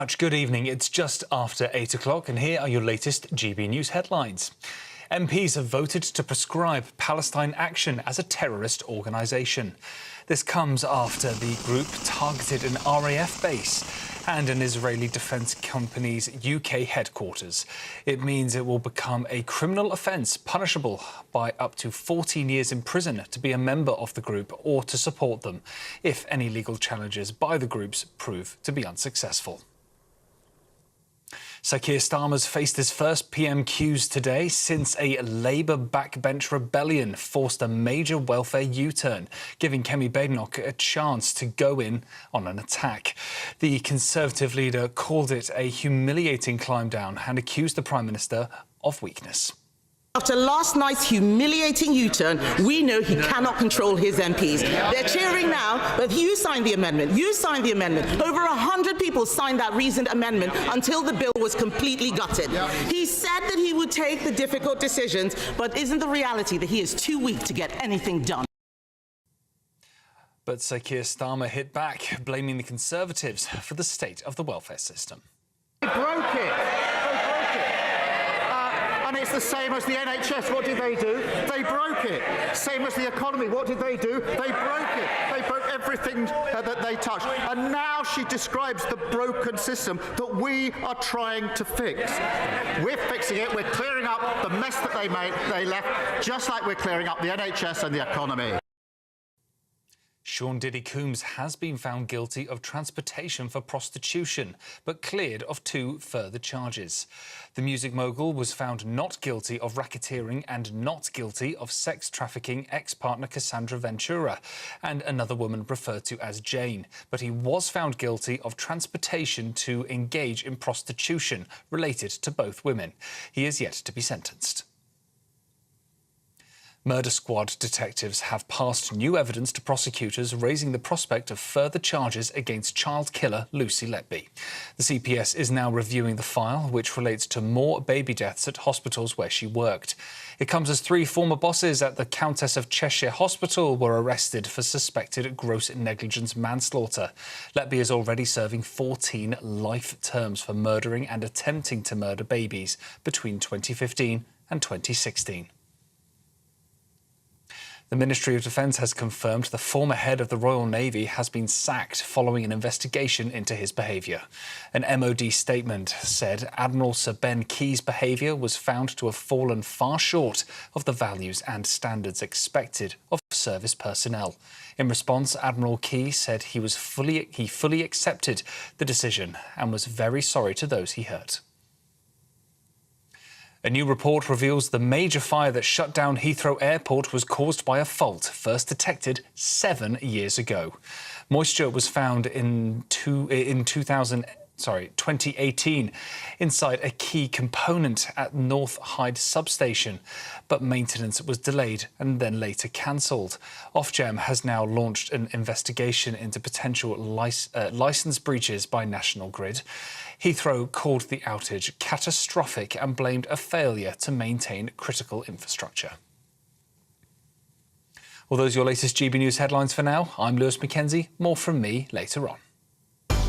Good evening. It's just after 8 o'clock and here are your latest GB News headlines. MPs have voted to prescribe Palestine Action as a terrorist organisation. This comes after the group targeted an RAF base and an Israeli defence company's UK headquarters. It means it will become a criminal offence punishable by up to 14 years in prison to be a member of the group or to support them, if any legal challenges by the groups prove to be unsuccessful. Sir Keir Starmer's faced his first PMQs today since a Labour backbench rebellion forced a major welfare U-turn, giving Kemi Badenoch a chance to go in on an attack. The Conservative leader called it a humiliating climb down and accused the Prime Minister of weakness. After last night's humiliating U-turn, we know he cannot control his MPs. They're cheering now, but you signed the amendment. You signed the amendment. Over 100 people signed that reasoned amendment until the bill was completely gutted. He said that he would take the difficult decisions, but isn't the reality that he is too weak to get anything done? But Sir Keir Starmer hit back, blaming the Conservatives for the state of the welfare system. They broke it. And it's the same as the NHS. What did they do? They broke it. Same as the economy. What did they do? They broke it. They broke everything that they touched. And now she describes the broken system that we are trying to fix. We're fixing it. We're clearing up the mess that they left, just like we're clearing up the NHS and the economy. Sean Diddy Coombs has been found guilty of transportation for prostitution, but cleared of 2 further charges. The music mogul was found not guilty of racketeering and not guilty of sex trafficking ex-partner Cassandra Ventura and another woman referred to as Jane, but he was found guilty of transportation to engage in prostitution related to both women. He is yet to be sentenced. Murder Squad detectives have passed new evidence to prosecutors, raising the prospect of further charges against child killer Lucy Letby. The CPS is now reviewing the file, which relates to more baby deaths at hospitals where she worked. It comes as 3 former bosses at the Countess of Cheshire Hospital were arrested for suspected gross negligence manslaughter. Letby is already serving 14 life terms for murdering and attempting to murder babies between 2015 and 2016. The Ministry of Defence has confirmed the former head of the Royal Navy has been sacked following an investigation into his behaviour. An MOD statement said Admiral Sir Ben Key's behaviour was found to have fallen far short of the values and standards expected of service personnel. In response, Admiral Key said he fully accepted the decision and was very sorry to those he hurt. A new report reveals the major fire that shut down Heathrow Airport was caused by a fault first detected 7 years ago. Moisture was found in 2018 inside a key component at North Hyde substation, but maintenance was delayed and then later cancelled. Ofgem has now launched an investigation into potential licence breaches by National Grid. Heathrow called the outage catastrophic and blamed a failure to maintain critical infrastructure. Well, those are your latest GB News headlines for now. I'm Lewis Mackenzie. More from me later on.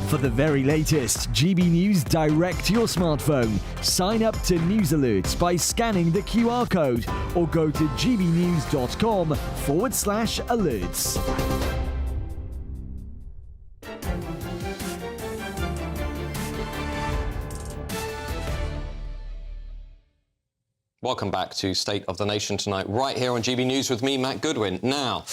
For the very latest GB News direct to your smartphone, sign up to News Alerts by scanning the QR code or go to gbnews.com/alerts. Welcome back to State of the Nation tonight, right here on GB News with me, Matt Goodwin. Now,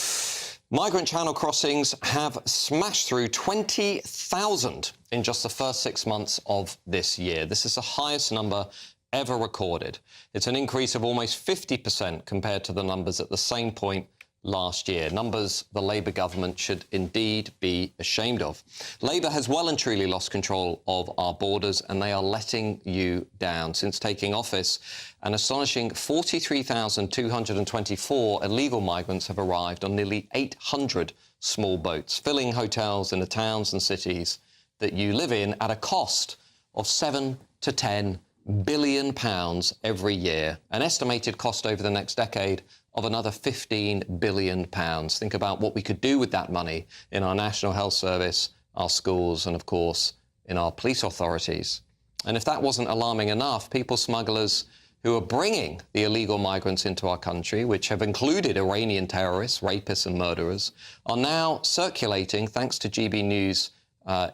migrant channel crossings have smashed through 20,000 in just the first 6 months of this year. This is the highest number ever recorded. It's an increase of almost 50% compared to the numbers at the same point last year. Numbers the Labour government should indeed be ashamed of. Labour has well and truly lost control of our borders, and they are letting you down. Since taking office, an astonishing 43,224 illegal migrants have arrived on nearly 800 small boats, filling hotels in the towns and cities that you live in at a cost of £7 to £10 billion every year, an estimated cost over the next decade of another £15 billion. Think about what we could do with that money in our National Health Service, our schools and, of course, in our police authorities. And if that wasn't alarming enough, people smugglers who are bringing the illegal migrants into our country, which have included Iranian terrorists, rapists and murderers, are now circulating, thanks to GB News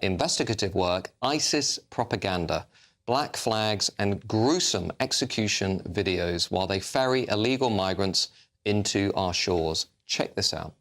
investigative work, ISIS propaganda, black flags and gruesome execution videos while they ferry illegal migrants into our shores. Check this out.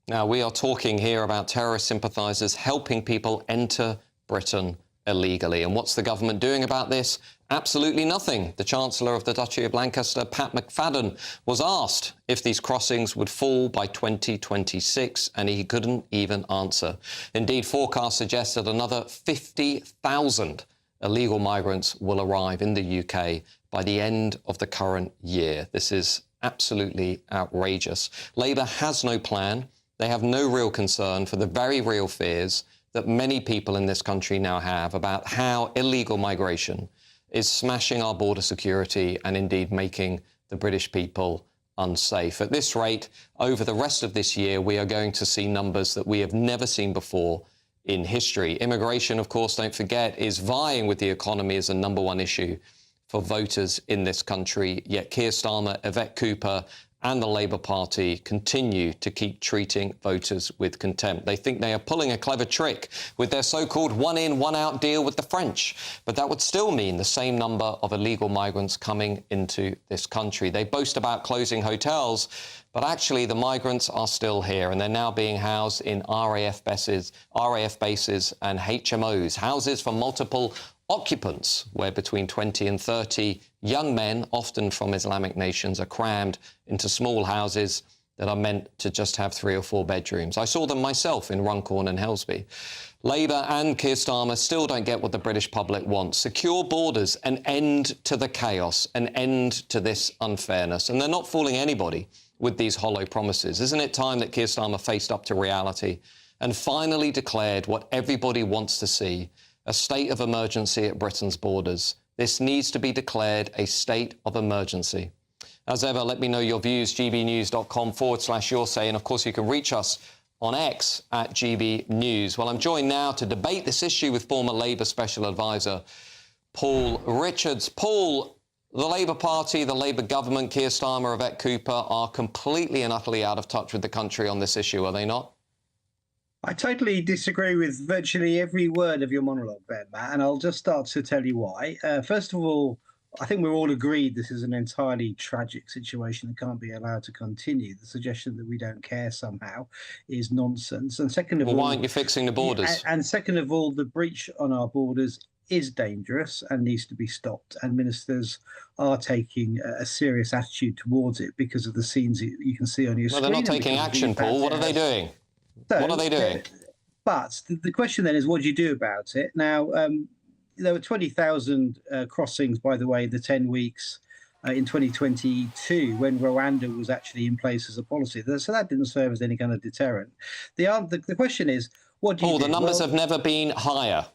Now, we are talking here about terrorist sympathisers helping people enter Britain illegally. And what's the government doing about this? Absolutely nothing. The Chancellor of the Duchy of Lancaster, Pat McFadden, was asked if these crossings would fall by 2026, and he couldn't even answer. Indeed, forecasts suggest that another 50,000 illegal migrants will arrive in the UK by the end of the current year. This is absolutely outrageous. Labour has no plan. They have no real concern for the very real fears that many people in this country now have about how illegal migration is smashing our border security and indeed making the British people unsafe. At this rate, over the rest of this year, we are going to see numbers that we have never seen before in history. Immigration, of course, don't forget, is vying with the economy as the #1 issue for voters in this country. Yet Keir Starmer, Yvette Cooper and the Labour Party continue to keep treating voters with contempt. They think they are pulling a clever trick with their so-called one-in, one-out deal with the French. But that would still mean the same number of illegal migrants coming into this country. They boast about closing hotels, but actually the migrants are still here, and they're now being housed in RAF bases and HMOs, houses for multiple occupants, where between 20 and 30 young men, often from Islamic nations, are crammed into small houses that are meant to just have 3 or 4 bedrooms. I saw them myself in Runcorn and Helsby. Labour and Keir Starmer still don't get what the British public wants. Secure borders, an end to the chaos, an end to this unfairness. And they're not fooling anybody with these hollow promises. Isn't it time that Keir Starmer faced up to reality and finally declared what everybody wants to see? A state of emergency at Britain's borders. This needs to be declared a state of emergency. As ever, let me know your views, gbnews.com/your say. And of course, you can reach us on X at GB News. Well, I'm joined now to debate this issue with former Labour Special Advisor Paul Richards. Paul, the Labour Party, the Labour government, Keir Starmer, Yvette Cooper are completely and utterly out of touch with the country on this issue, are they not? I totally disagree with virtually every word of your monologue there, Matt, and I'll just start to tell you why. First of all, I think we're all agreed this is an entirely tragic situation that can't be allowed to continue. The suggestion that we don't care somehow is nonsense. And second of all, why aren't you fixing the borders? And second of all, the breach on our borders is dangerous and needs to be stopped. And ministers are taking a serious attitude towards it because of the scenes you can see on your screen. Well, they're not taking action, Paul. What are they doing? So, what are they doing? But the question then is, what do you do about it? Now, there were 20,000 crossings, by the way, the 10 weeks in 2022 when Rwanda was actually in place as a policy. So that didn't serve as any kind of deterrent. The question is, what do you do? Paul, the numbers have never been higher.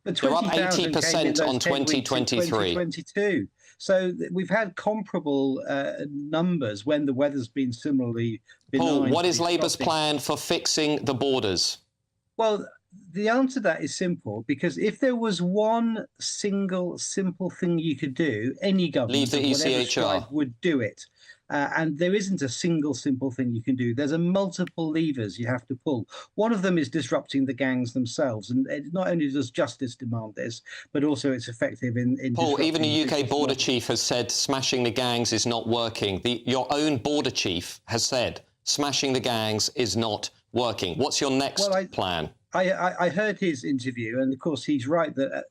But they're up 80% on 2023. 2022. So we've had comparable numbers when the weather's been similarly benign. Paul, what is Labour's plan for fixing the borders? Well, the answer to that is simple, because if there was one single simple thing you could do, any government of whatever stripe would do it. And there isn't a single simple thing you can do. There's a multiple levers you have to pull. One of them is disrupting the gangs themselves. And not only does justice demand this, but also it's effective in Paul, even the UK border chief has said smashing the gangs is not working. Your own border chief has said smashing the gangs is not working. What's your next plan? I heard his interview, and of course he's right that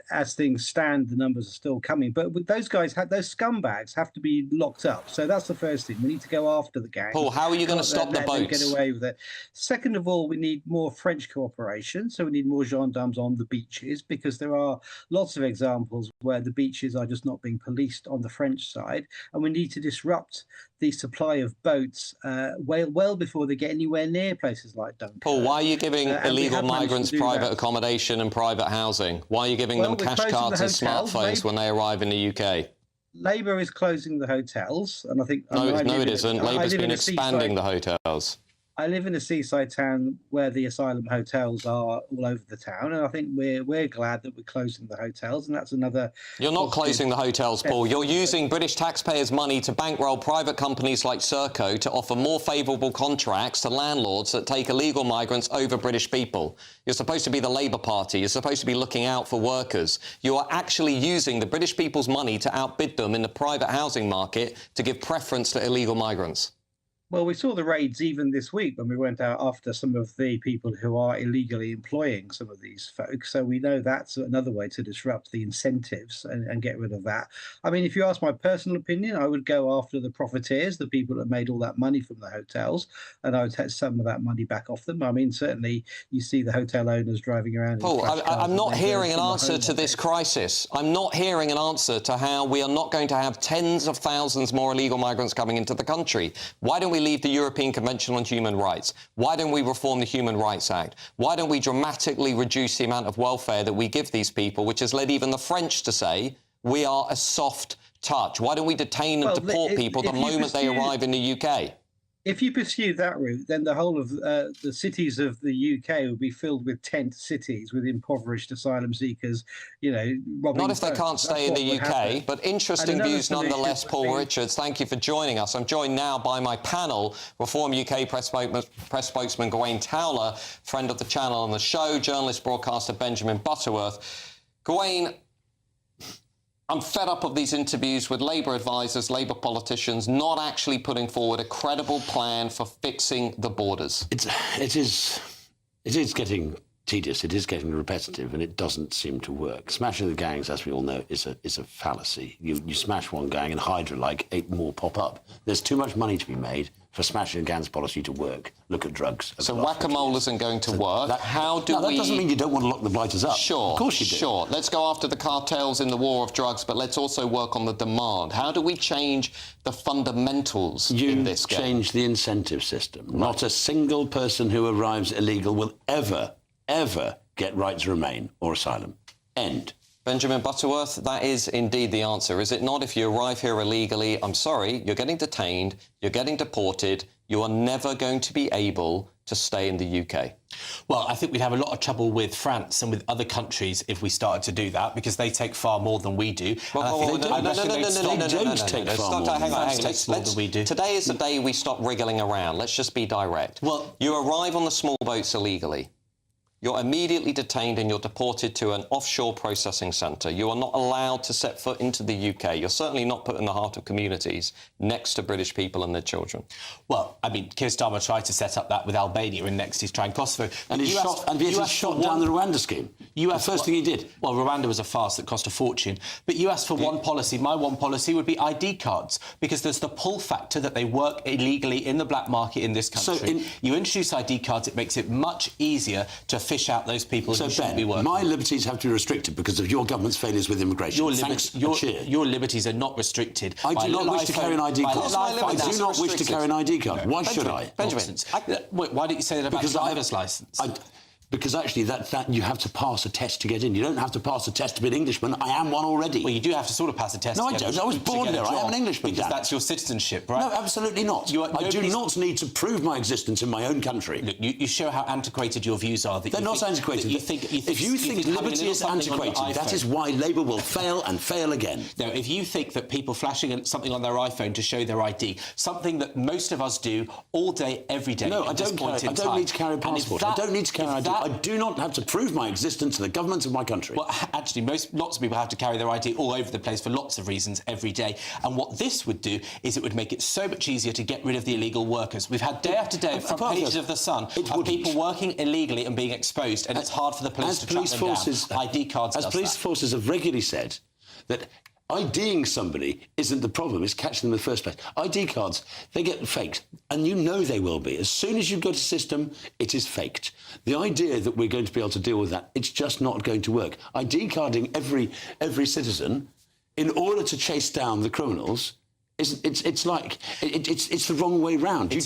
as things stand, the numbers are still coming. But with those guys, those scumbags have to be locked up. So that's the first thing. We need to go after the gangs. Paul, how are you going to stop the boats? Get away with it. Second of all, we need more French cooperation. So we need more gendarmes on the beaches, because there are lots of examples where the beaches are just not being policed on the French side, and we need to disrupt the supply of boats well before they get anywhere near places like Dunkirk. Paul, why are you giving illegal migrants private accommodation and private housing? Why are you giving them cash cards and smartphones when they arrive in the UK? Labour is closing the hotels, and I think... No, it isn't. Labour's been expanding the hotels. I live in a seaside town where the asylum hotels are all over the town, and I think we're glad that we're closing the hotels, and that's another... You're not closing the hotels, Paul. You're using British taxpayers' money to bankroll private companies like Serco to offer more favourable contracts to landlords that take illegal migrants over British people. You're supposed to be the Labour Party. You're supposed to be looking out for workers. You are actually using the British people's money to outbid them in the private housing market to give preference to illegal migrants. Well, we saw the raids even this week when we went out after some of the people who are illegally employing some of these folks. So we know that's another way to disrupt the incentives and get rid of that. I mean, if you ask my personal opinion, I would go after the profiteers, the people that made all that money from the hotels, and I would take some of that money back off them. I mean, certainly you see the hotel owners driving around. Paul, I'm not hearing an answer to this crisis. I'm not hearing an answer to how we are not going to have tens of thousands more illegal migrants coming into the country. Why don't we leave the European Convention on Human Rights? Why don't we reform the Human Rights Act? Why don't we dramatically reduce the amount of welfare that we give these people, which has led even the French to say we are a soft touch? Why don't we detain and deport people the moment they arrive in the UK? If you pursue that route, then the whole of the cities of the UK will be filled with tent cities with impoverished asylum seekers, you know, robbing Not if they can't stay in the UK, but interesting views nonetheless, Paul Richards. Thank you for joining us. I'm joined now by my panel, Reform UK press spokesman Gawain Towler, friend of the channel and the show, journalist broadcaster Benjamin Butterworth. Gawain, I'm fed up of these interviews with Labour advisers, Labour politicians, not actually putting forward a credible plan for fixing the borders. It is getting tedious, it is getting repetitive, and it doesn't seem to work. Smashing the gangs, as we all know, is a fallacy. You smash one gang and Hydra, like 8 more pop up. There's too much money to be made for smashing the gangs policy to work. Look at drugs. So whack-a-mole isn't going to work. That doesn't mean you don't want to lock the blighters up. Sure. Of course you do. Sure. Let's go after the cartels in the war of drugs, but let's also work on the demand. How do we change the fundamentals in this game? You change the incentive system. Right. Not a single person who arrives illegal will ever get right to remain or asylum. End. Benjamin Butterworth, that is indeed the answer, is it not? If you arrive here illegally, I'm sorry, you're getting detained, you're getting deported, you are never going to be able to stay in the UK. Well, I think we'd have a lot of trouble with France and with other countries if we started to do that, because they take far more than we do. Hang on. Today is the day we stop wriggling around. Let's just be direct. Well, you arrive on the small boats illegally. You're immediately detained and you're deported to an offshore processing centre. You are not allowed to set foot into the UK. You're certainly not put in the heart of communities next to British people and their children. Well, I mean, Keir Starmer tried to set up that with Albania, and next he's trying Kosovo. And he shot down the Rwanda scheme. The first thing he did. Well, Rwanda was a farce that cost a fortune. But you asked for one policy. My one policy would be ID cards, because there's the pull factor that they work illegally in the black market in this country. So you introduce ID cards, it makes it much easier to fish out those people who shouldn't be working. My liberties have to be restricted because of your government's failures with immigration. Your liberties are not restricted. I do not wish to carry an ID card. I do not wish to carry an ID card. Why should I? Benjamin, why don't you say that about a driver's licence? Because actually, that you have to pass a test to get in. You don't have to pass a test to be an Englishman. I am one already. Well, you do have to sort of pass a test. No, I don't. I was born here. I am an Englishman. Because that's your citizenship, right? No, absolutely not. I do not need to prove my existence in my own country. Look, you show how antiquated your views are. They're not antiquated. If you think liberty is antiquated, that is why Labour will fail and fail again. No, if you think that people flashing something on their iPhone to show their ID, something that most of us do all day, every day. No, I don't need to carry a passport. I don't need to carry ID. I do not have to prove my existence to the government of my country. Well, actually, lots of people have to carry their ID all over the place for lots of reasons every day. And what this would do is it would make it so much easier to get rid of the illegal workers. We've had day after day front pages of The Sun of people working illegally and being exposed, and it's hard for the police to track them down. ID cards as police forces have regularly said that IDing somebody isn't the problem, it's catching them in the first place. ID cards, they get faked, and you know they will be. As soon as you go to system, it is faked. The idea that we're going to be able to deal with that, it's just not going to work. ID carding every citizen in order to chase down the criminals, it's the wrong way round. You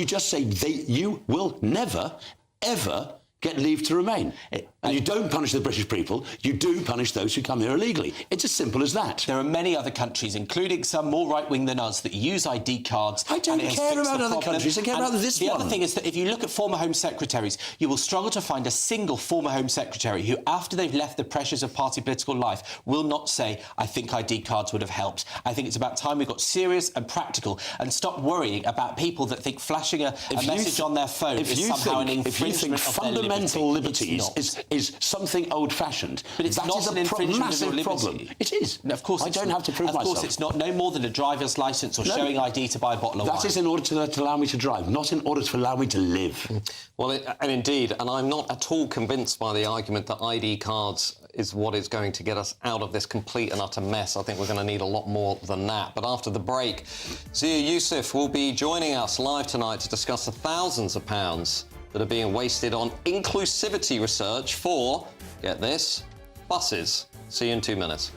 just say you will never, ever get leave to remain. And you don't punish the British people, you do punish those who come here illegally. It's as simple as that. There are many other countries, including some more right-wing than us, that use ID cards. I don't care about other countries, I care about this one. The other thing is that if you look at former Home Secretaries, you will struggle to find a single former Home Secretary who, after they've left the pressures of party political life, will not say, I think ID cards would have helped. I think it's about time we got serious and practical and stop worrying about people that think flashing a message on their phone is somehow an infringement of their liberty. If you think fundamental liberties is something old-fashioned, but it's not an infringement of your liberty. It is. No, of course, I don't have to prove myself. Of course, it's not no more than a driver's licence or showing ID to buy a bottle of wine. That is in order to allow me to drive, not in order to allow me to live. Well, and indeed, and I'm not at all convinced by the argument that ID cards is what is going to get us out of this complete and utter mess. I think we're going to need a lot more than that. But after the break, Zia Youssef will be joining us live tonight to discuss the thousands of pounds that are being wasted on inclusivity research for, get this, buses. See you in 2 minutes.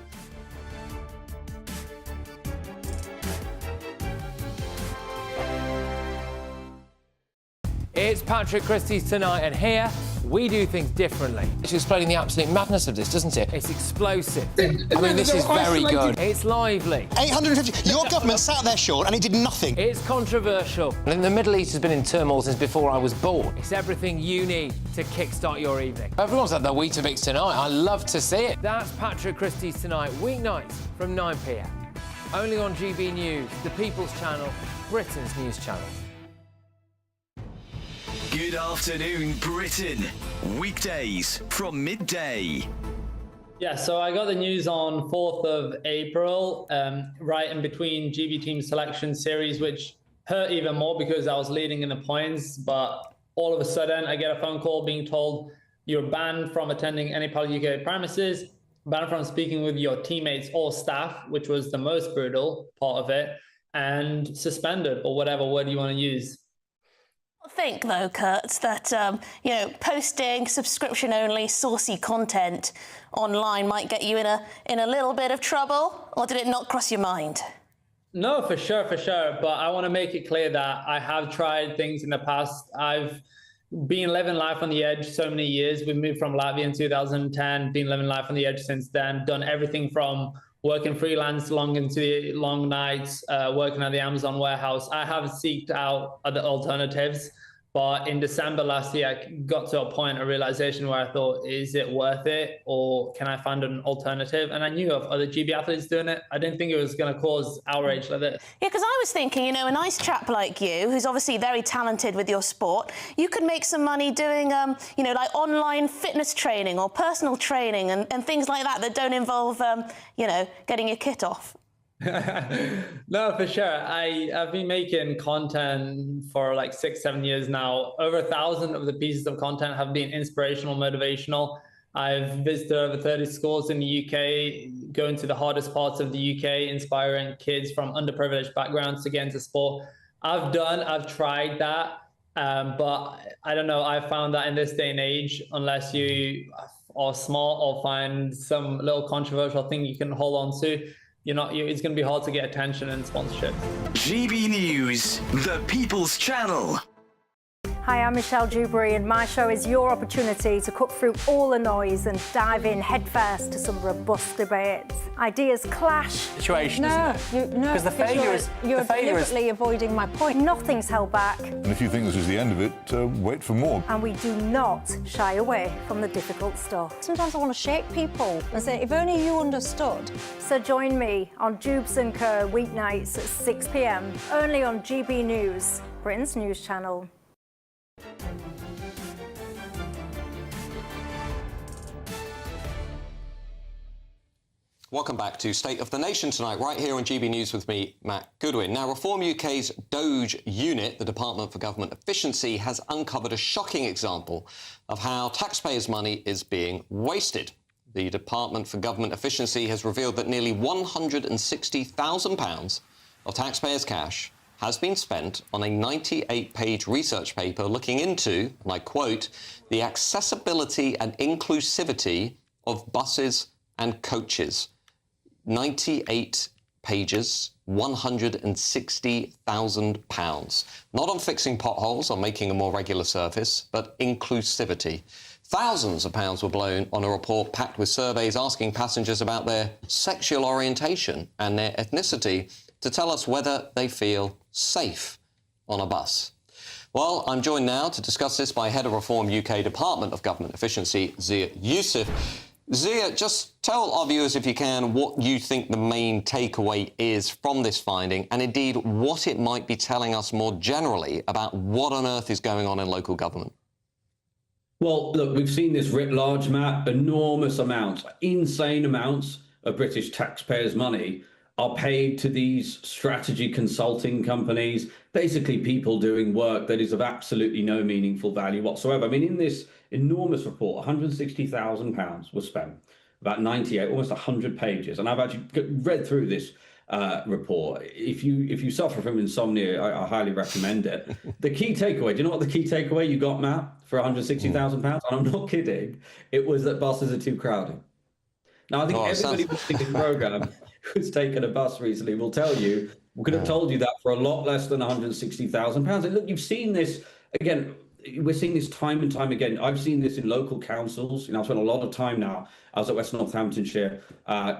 It's Patrick Christie's Tonight, and here we do things differently. It's explaining the absolute madness of this, doesn't it? It's explosive. I mean, this is very good. It's lively. 850. Your government sat there, Sean, and it did nothing. It's controversial. And the Middle East has been in turmoil since before I was born. It's everything you need to kickstart your evening. Everyone's had their Weetabix tonight. I love to see it. That's Patrick Christie's Tonight, weeknights from 9 p.m. Only on GB News, the People's Channel, Britain's news channel. Good afternoon, Britain. Weekdays from midday. Yeah, so I got the news on 4th of April, right in between GB Team Selection Series, which hurt even more because I was leading in the points. But all of a sudden, I get a phone call being told you're banned from attending any Pal UK premises, banned from speaking with your teammates or staff, which was the most brutal part of it, and suspended, or whatever word you want to use. I think, though, Kurt, that, posting subscription-only saucy content online might get you in a little bit of trouble, or did it not cross your mind? No, for sure. But I want to make it clear that I have tried things in the past. I've been living life on the edge so many years. We moved from Latvia in 2010, been living life on the edge since then, done everything from working freelance long into the long nights, working at the Amazon warehouse. I have seeked out other alternatives, but in December last year, I got to a point of realization where I thought, is it worth it, or can I find an alternative? And I knew of other GB athletes doing it. I didn't think it was going to cause outrage like this. Yeah, because I was thinking, a nice chap like you, who's obviously very talented with your sport, you could make some money doing, like online fitness training or personal training and things like that don't involve, getting your kit off. No, for sure. I've been making content for like 6-7 years now. Over 1,000 of the pieces of content have been inspirational, motivational. I've visited over 30 schools in the UK, going to the hardest parts of the UK, inspiring kids from underprivileged backgrounds to get into sport. I've tried that, but I don't know. I found that in this day and age, unless you are smart or find some little controversial thing you can hold on to, it's going to be hard to get attention and sponsorship. GB News, the People's Channel. Hi, I'm Michelle Dewberry, and my show is your opportunity to cut through all the noise and dive in headfirst to some robust debates. Ideas clash. Situation, isn't it? Because the failure is... You're deliberately avoiding my point. Nothing's held back. And if you think this is the end of it, wait for more. And we do not shy away from the difficult stuff. Sometimes I want to shake people and say, if only you understood. So join me on Jubes & Co. weeknights at 6 p.m, only on GB News, Britain's news channel. Welcome back to State of the Nation tonight, right here on GB News with me, Matt Goodwin. Now, Reform UK's Doge unit, the Department for Government Efficiency, has uncovered a shocking example of how taxpayers' money is being wasted. The Department for Government Efficiency has revealed that nearly £160,000 of taxpayers' cash has been spent on a 98-page research paper looking into, and I quote, the accessibility and inclusivity of buses and coaches. 98 pages, £160,000. Not on fixing potholes or making a more regular service, but inclusivity. Thousands of pounds were blown on a report packed with surveys asking passengers about their sexual orientation and their ethnicity to tell us whether they feel safe on a bus. Well, I'm joined now to discuss this by Head of Reform UK Department of Government Efficiency, Zia Youssef. Zia, just tell our viewers, if you can, what you think the main takeaway is from this finding, and indeed what it might be telling us more generally about what on earth is going on in local government. Well, look, we've seen this writ large, Matt. Enormous amounts, insane amounts of British taxpayers' money are paid to these strategy consulting companies, basically people doing work that is of absolutely no meaningful value whatsoever. I mean, in this enormous report, £160,000 was spent, about 98, almost 100 pages. And I've actually read through this report. If you suffer from insomnia, I highly recommend it. The key takeaway, do you know what the key takeaway you got, Matt, for £160,000? And I'm not kidding. It was that buses are too crowded. Now, I think everybody watching this programme who's taken a bus recently will tell you, we could have told you that for a lot less than £160,000. And look, you've seen this, again, we're seeing this time and time again. I've seen this in local councils. You know, I've spent a lot of time now. I was at West Northamptonshire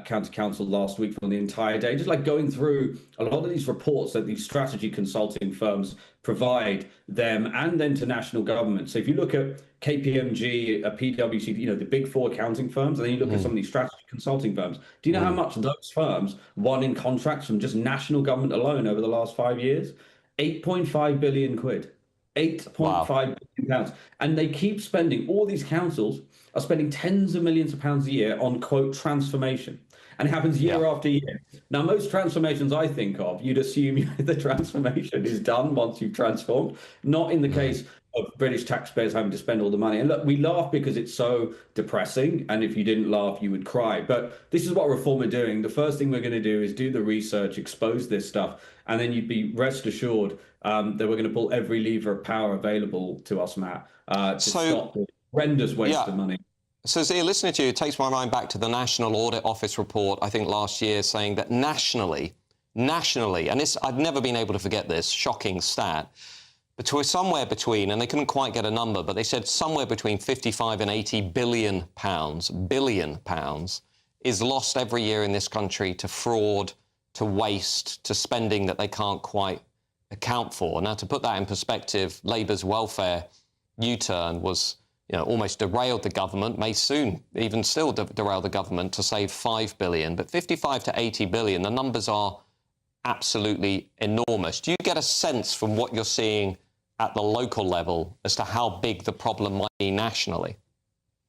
County Council last week for the entire day, just like going through a lot of these reports that these strategy consulting firms provide them and then to national government. So if you look at KPMG, PwC, you know, the big four accounting firms, and then you look at some of these strategy consulting firms, do you know how much those firms won in contracts from just national government alone over the last 5 years? 8.5 billion quid. 8.5 billion pounds. And they keep spending, all these councils are spending tens of millions of pounds a year on, quote, transformation. And it happens year after year. Now, most transformations I think of, you'd assume the transformation is done once you've transformed, not in the case of British taxpayers having to spend all the money. And look, we laugh because it's so depressing. And if you didn't laugh, you would cry. But this is what Reform are doing. The first thing we're going to do is do the research, expose this stuff. And then you'd be rest assured that we're going to pull every lever of power available to us, Matt, to stop the horrendous waste of money. So, Zia, listening to you, it takes my mind back to the National Audit Office report, I think last year, saying that nationally, and this, I've never been able to forget this shocking stat, somewhere between, and they couldn't quite get a number, but they said somewhere between 55 and 80 billion pounds is lost every year in this country to fraud, to waste, to spending that they can't quite account for. Now, to put that in perspective, Labour's welfare U-turn was, you know, almost derailed the government, may soon even still derail the government to save 5 billion. But 55 to 80 billion, the numbers are absolutely enormous. Do you get a sense from what you're seeing at the local level as to how big the problem might be nationally?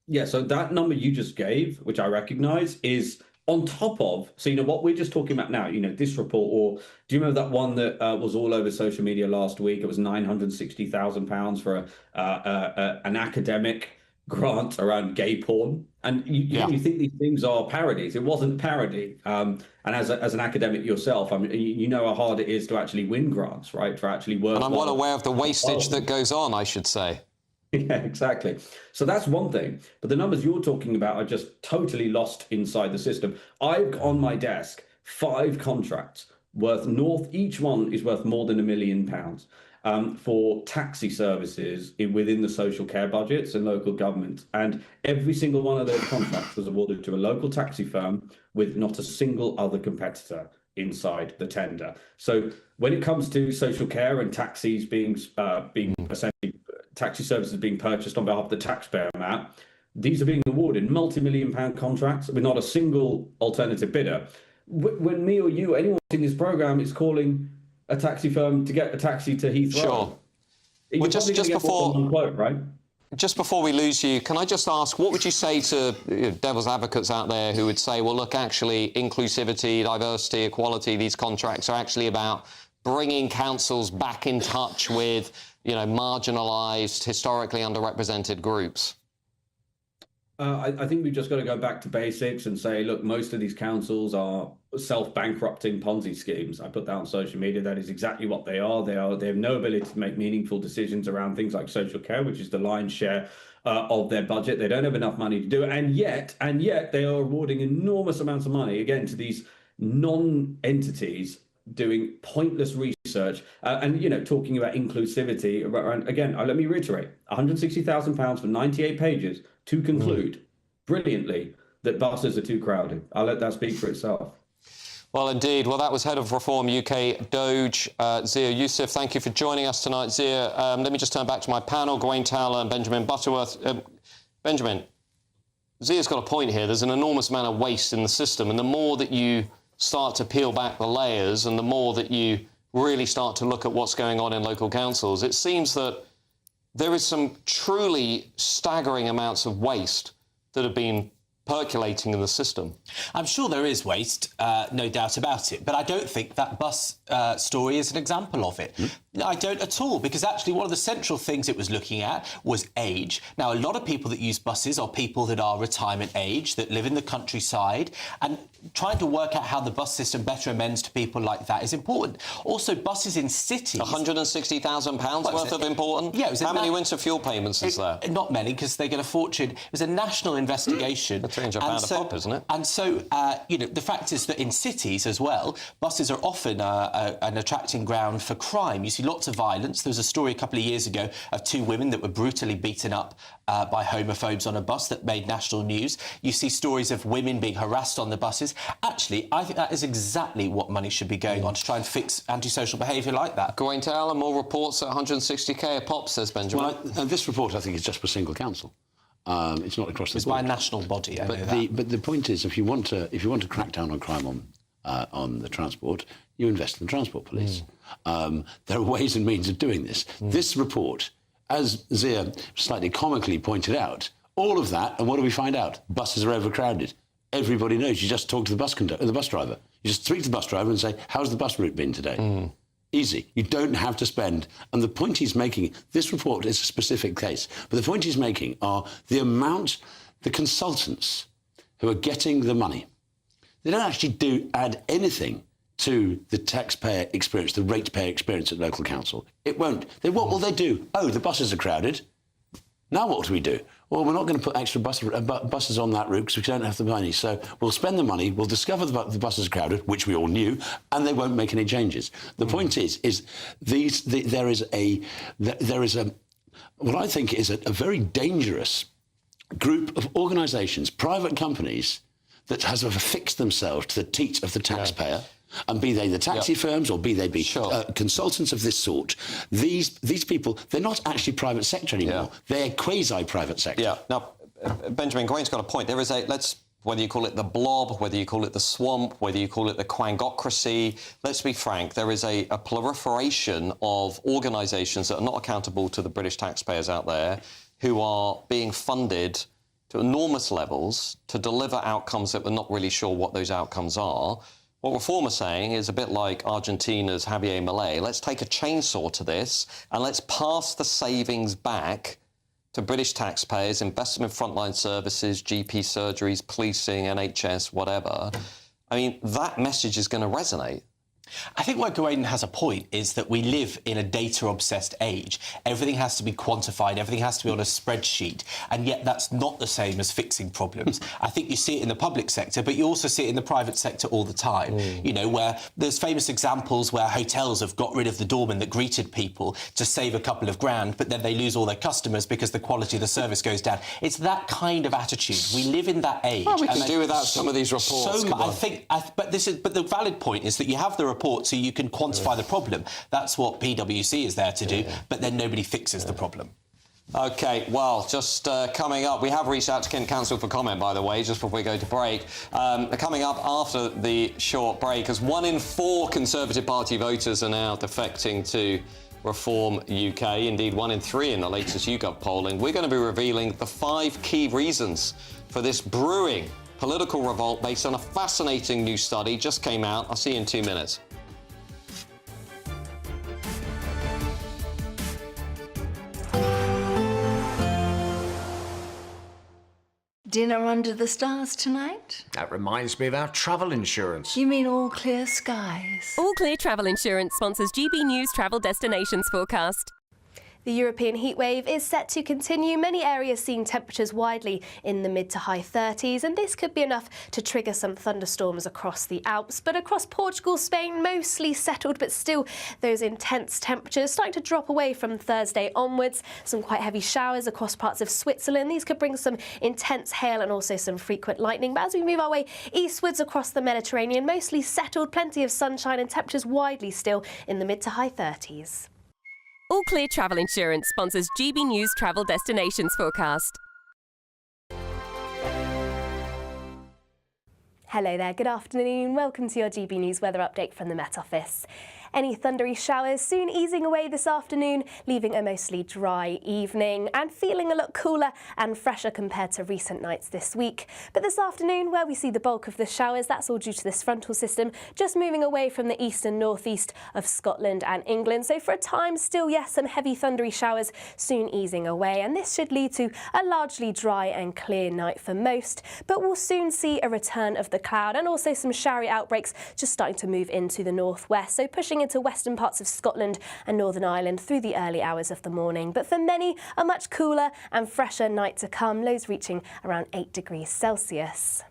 Yeah, so that number you just gave, which I recognise, is on top of, so, you know, what we're just talking about now, you know, this report, or do you remember that one that was all over social media last week? It was £960,000 for an academic grant around gay porn. And you think these things are parodies. It wasn't parody. And as an academic yourself, I mean, you know how hard it is to actually win grants, right? To actually work. And I'm well aware of the wastage that goes on, I should say. Yeah, exactly. So that's one thing. But the numbers you're talking about are just totally lost inside the system. I've got on my desk 5 contracts worth each one is worth more than £1 million for taxi services within the social care budgets and local government. And every single one of those contracts was awarded to a local taxi firm with not a single other competitor inside the tender. So when it comes to social care and taxis being essentially taxi services being purchased on behalf of the taxpayer, Matt, these are being awarded multi-million-pound contracts with not a single alternative bidder. When me or you, anyone in this programme is calling a taxi firm to get a taxi to Heathrow, sure. Well, just before, quote, right? Just before we lose you, can I just ask, what would you say to devil's advocates out there who would say, well, look, actually, inclusivity, diversity, equality, these contracts are actually about bringing councils back in touch with, you know, marginalised, historically underrepresented groups? I think we've just got to go back to basics and say, look, most of these councils are self-bankrupting Ponzi schemes. I put that on social media. That is exactly what they are. They have no ability to make meaningful decisions around things like social care, which is the lion's share of their budget. They don't have enough money to do it. And yet they are awarding enormous amounts of money, again, to these non-entities doing pointless research and, you know, talking about inclusivity. And again, let me reiterate, £160,000 for 98 pages to conclude brilliantly that buses are too crowded. I'll let that speak for itself. Well, indeed. Well, that was Head of Reform UK Doge, Zia Youssef. Thank you for joining us tonight, Zia. Let me just turn back to my panel, Gawain Towler and Benjamin Butterworth. Benjamin, Zia's got a point here. There's an enormous amount of waste in the system, and the more that you start to peel back the layers and the more that you really start to look at what's going on in local councils, it seems that there is some truly staggering amounts of waste that have been percolating in the system. I'm sure there is waste, no doubt about it, but I don't think that bus story is an example of it. I don't at all, because actually one of the central things it was looking at was age. Now, a lot of people that use buses are people that are retirement age, that live in the countryside, and trying to work out how the bus system better amends to people like that is important. Also, buses in cities... £160,000 worth of important? Yeah. How many winter fuel payments is there? Not many, because they get a fortune. It was a national investigation. £300 a pop, isn't it? And so, you know, the fact is that in cities as well, buses are often an attracting ground for crime. You see lots of violence. There was a story a couple of years ago of 2 women that were brutally beaten up by homophobes on a bus that made national news. You see stories of women being harassed on the buses. Actually, I think that is exactly what money should be going on, to try and fix antisocial behaviour like that. Gawain Towler, more reports at 160k a pop, says Benjamin. Well, this report, I think, is just for single council. It's not across the board. It's by a national body, I know that. But the point is, if you want to crack down on crime on the transport, you invest in the transport police. There are ways and means of doing this. This report, as Zia slightly comically pointed out, all of that, and what do we find out? Buses are overcrowded. Everybody knows. You just talk to the bus driver. You just speak to the bus driver and say, how's the bus route been today? Easy. You don't have to spend. And the point he's making, this report is a specific case, but the point he's making are the consultants who are getting the money. They don't actually add anything to the taxpayer experience, the ratepayer experience at local council. It won't. What will they do? Oh, the buses are crowded. Now what do we do? Well, we're not going to put extra buses on that route because we don't have the money. So we'll spend the money, we'll discover the buses are crowded, which we all knew, and they won't make any changes. The point is there is what I think is a very dangerous group of organisations, private companies, that has affixed themselves to the teat of the taxpayer. And be they the taxi firms or be they consultants of this sort, these people, they're not actually private sector anymore. They're quasi-private sector. Yeah. Now, Benjamin, Gawain's got a point. There is whether you call it the blob, whether you call it the swamp, whether you call it the quangocracy, let's be frank, there is a proliferation of organisations that are not accountable to the British taxpayers out there, who are being funded to enormous levels to deliver outcomes that we're not really sure what those outcomes are. What Reform are saying is a bit like Argentina's Javier Milei. Let's take a chainsaw to this and let's pass the savings back to British taxpayers, invest them in frontline services, GP surgeries, policing, NHS, whatever. I mean, that message is going to resonate. I think where Gawain has a point is that we live in a data-obsessed age. Everything has to be quantified, everything has to be on a spreadsheet, and yet that's not the same as fixing problems. I think you see it in the public sector, but you also see it in the private sector all the time. You know, where there's famous examples where hotels have got rid of the doorman that greeted people to save a couple of grand, but then they lose all their customers because the quality of the service goes down. It's that kind of attitude. We live in that age. Well, we can do without some of these reports. But the valid point is that you have the report so you can quantify the problem. That's what PwC is there to do, but then nobody fixes the problem. OK, well, just coming up, we have reached out to Kent Council for comment, by the way, just before we go to break. Coming up after the short break, as 1 in 4 Conservative Party voters are now defecting to Reform UK, indeed 1 in 3 in the latest YouGov polling, we're going to be revealing the 5 key reasons for this brewing political revolt based on a fascinating new study just came out. I'll see you in 2 minutes. Dinner under the stars tonight? That reminds me of our travel insurance. You mean All Clear Skies? All Clear Travel Insurance sponsors GB News travel destinations forecast. The European heatwave is set to continue, many areas seeing temperatures widely in the mid to high 30s, and this could be enough to trigger some thunderstorms across the Alps. But across Portugal, Spain, mostly settled, but still those intense temperatures starting to drop away from Thursday onwards. Some quite heavy showers across parts of Switzerland. These could bring some intense hail and also some frequent lightning. But as we move our way eastwards across the Mediterranean, mostly settled, plenty of sunshine and temperatures widely still in the mid to high 30s. All Clear Travel Insurance sponsors GB News Travel Destinations Forecast. Hello there, good afternoon. Welcome to your GB News weather update from the Met Office. Any thundery showers soon easing away this afternoon, leaving a mostly dry evening and feeling a lot cooler and fresher compared to recent nights this week. But this afternoon, where we see the bulk of the showers, that's all due to this frontal system just moving away from the east and northeast of Scotland and England. So for a time still, yes, some heavy thundery showers soon easing away, and this should lead to a largely dry and clear night for most. But we'll soon see a return of the cloud and also some showery outbreaks just starting to move into the northwest, so pushing into western parts of Scotland and Northern Ireland through the early hours of the morning. But for many, a much cooler and fresher night to come, lows reaching around 8 degrees Celsius.